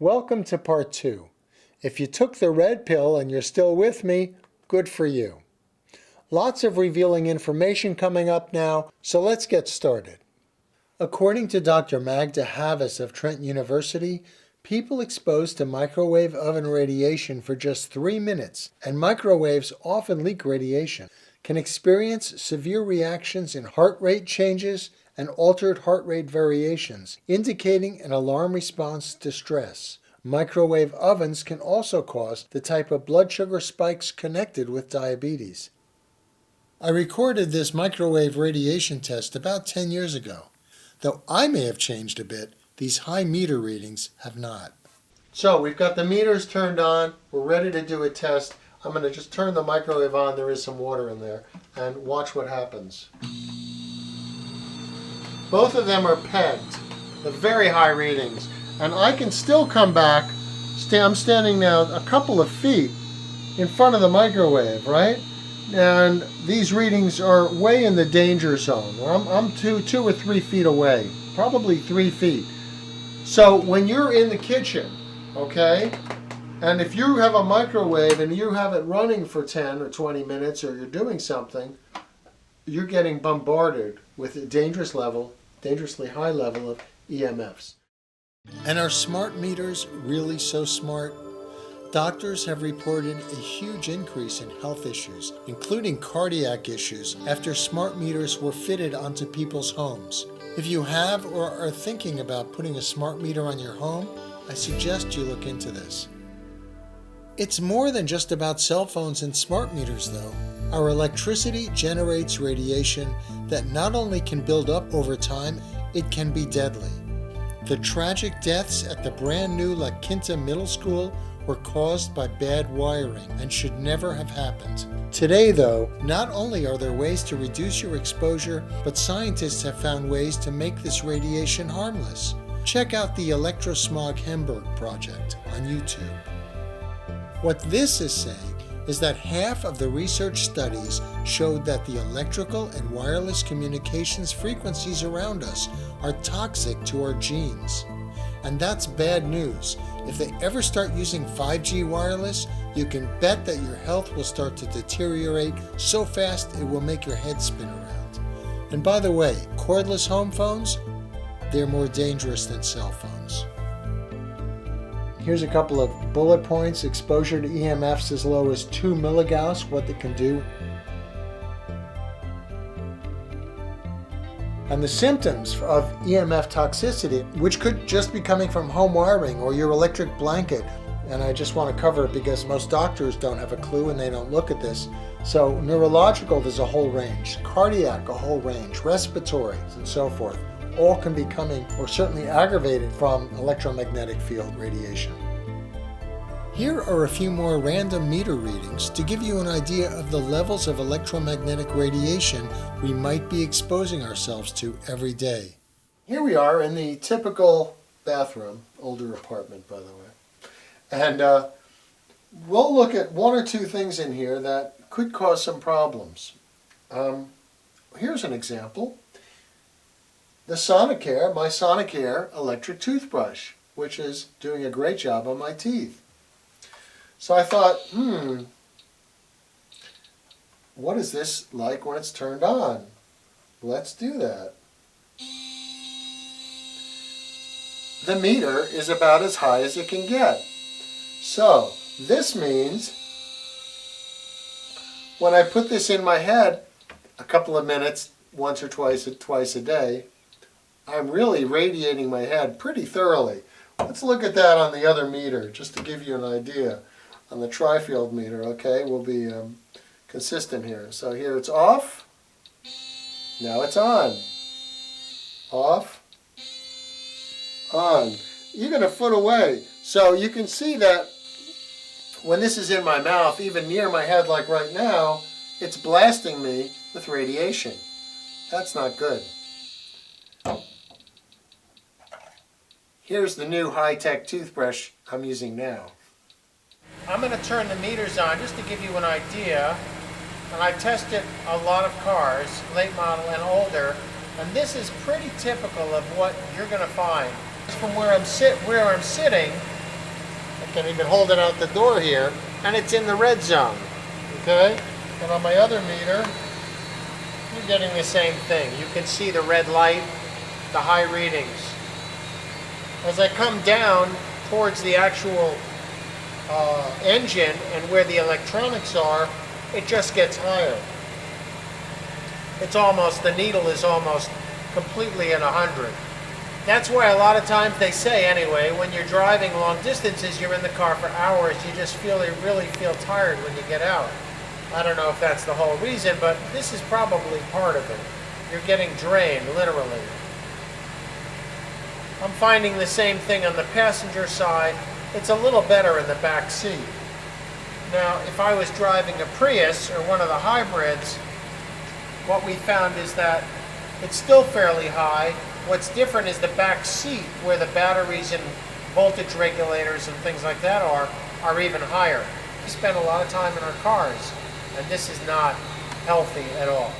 Welcome to part 2. If you took the red pill and you're still with me, good for you. Lots of revealing information coming up now, so let's get started. According to Dr. Magda Havas of Trent University, people exposed to microwave oven radiation for just 3 minutes, and microwaves often leak radiation, can experience severe reactions in heart rate changes and altered heart rate variations, indicating an alarm response to stress. Microwave ovens can also cause the type of blood sugar spikes connected with diabetes. I recorded this microwave radiation test about 10 years ago. Though I may have changed a bit, these high meter readings have not. So we've got the meters turned on. We're ready to do a test. I'm going to just turn the microwave on. There is some water in there. And watch what happens. Both of them are pegged. They're very high readings. And I can still come back. I'm standing now a couple of feet in front of the microwave, right? And these readings are way in the danger zone. I'm 2 or 3 feet away, probably 3 feet. So when you're in the kitchen, okay, and if you have a microwave and you have it running for 10 or 20 minutes or you're doing something, you're getting bombarded with a dangerously high level of EMFs. And are smart meters really so smart? Doctors have reported a huge increase in health issues, including cardiac issues, after smart meters were fitted onto people's homes. If you have or are thinking about putting a smart meter on your home, I suggest you look into this. It's more than just about cell phones and smart meters, though. Our electricity generates radiation that not only can build up over time, it can be deadly. The tragic deaths at the brand new La Quinta Middle School were caused by bad wiring and should never have happened. Today, though, not only are there ways to reduce your exposure, but scientists have found ways to make this radiation harmless. Check out the Electrosmog Hamburg project on YouTube. What this is saying is that half of the research studies showed that the electrical and wireless communications frequencies around us are toxic to our genes. And that's bad news. If they ever start using 5G wireless, you can bet that your health will start to deteriorate so fast it will make your head spin around. And by the way, cordless home phones, they're more dangerous than cell phones. Here's a couple of bullet points. Exposure to EMFs as low as 2 milligauss, what they can do. And the symptoms of EMF toxicity, which could just be coming from home wiring or your electric blanket. And I just want to cover it because most doctors don't have a clue and they don't look at this. So neurological, there's a whole range. Cardiac, a whole range. Respiratory, and so forth. All can be coming or certainly aggravated from electromagnetic field radiation. Here are a few more random meter readings to give you an idea of the levels of electromagnetic radiation we might be exposing ourselves to every day. Here we are in the typical bathroom, older apartment by the way, and we'll look at 1 or 2 things in here that could cause some problems. Here's an example. My Sonicare electric toothbrush, which is doing a great job on my teeth. So I thought, what is this like when it's turned on? Let's do that. The meter is about as high as it can get. So this means when I put this in my head a couple of minutes, once or twice a day, I'm really radiating my head pretty thoroughly. Let's look at that on the other meter, just to give you an idea. On the tri-field meter, okay, we'll be consistent here. So here it's off, now it's on. Off, on. Even a foot away. So you can see that when this is in my mouth, even near my head like right now, it's blasting me with radiation. That's not good. Here's the new high-tech toothbrush I'm using now. I'm going to turn the meters on just to give you an idea. And I've tested a lot of cars, late model and older, and this is pretty typical of what you're going to find. From where I'm sitting, Can even hold it out the door here, and it's in the red zone. Okay? And on my other meter, you're getting the same thing. You can see the red light, the high readings. As I come down towards the actual engine and where the electronics are, it just gets higher. It's almost, the needle is almost completely at 100. That's why a lot of times they say, anyway, when you're driving long distances, you're in the car for hours, you just really feel tired when you get out. I don't know if that's the whole reason, but this is probably part of it. You're getting drained, literally. I'm finding the same thing on the passenger side. It's a little better in the back seat. Now, if I was driving a Prius or one of the hybrids, what we found is that it's still fairly high. What's different is the back seat, where the batteries and voltage regulators and things like that are even higher. We spend a lot of time in our cars, and this is not healthy at all.